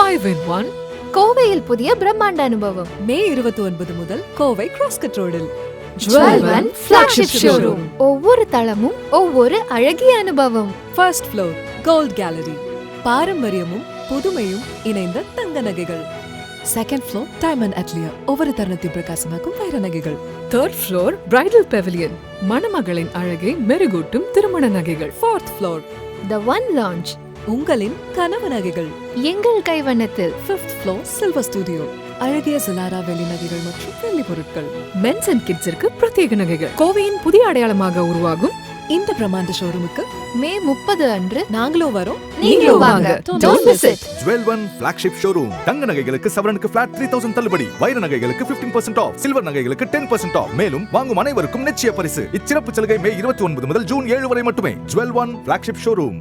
5-in-1 கோவையில் புதிய பிரம்மாண்ட அனுபவம். மே 29 முதல் கோவை கிராஸ்கட் ரோடில் ஜுவல் ஒன் flagship showroom. ஒவ்வொரு தளமும் ஒவ்வொரு அழகிய அனுபவம். ஃபர்ஸ்ட் ஃப்ளோர் கோல்ட் கேலரி, பாரம்பரியமும் புதுமையும் இணைந்த தங்க நகைகள். செகண்ட் ஃப்ளோர் டைமண்ட் அட்லியர், ஒவ்வொரு தருணத்தையும் பிரகாசமாக்கும் வைர நகைகள். 3rd floor பிரைடல் பெவிலியன், மணமகளின் அழகை மெருகூட்டும் திருமண நகைகள். 4th floor The One Lounge, உங்களின் கனவு நகைகள். எங்கள் கைவண்ணத்தில். 5th ஃப்ளோர் சில்வர் ஸ்டுடியோ, அழகிய ஜலாரா வெள்ளி நகைகள் மற்றும் வெள்ளி பொருட்கள். மென்ஸ் அண்ட் கிட்ஸிற்கு பிரத்யேக நகைகள். கோவையின் புதிய அடையாளமாக உருவாகும் இந்த பிரம்மாண்ட ஷோரூமுக்கு மே 30 அன்று நாங்களும் வரோம், நீங்களும் வாங்க. Don't miss it. Jewel one flagship showroom. தங்க நகைகளுக்கு சவரனுக்கு flat 3000 தள்ளுபடி, வைர நகைகளுக்கு 15% ஆஃப், சில்வர் நகைகளுக்கு 10% ஆஃப். மேலும் வாங்கும் அனைவருக்கும் நிச்சய பரிசு. இச்சிறப்பு சலுகை மே 29 முதல் ஜூன் 7 வரை மட்டுமே. Jewel one flagship showroom.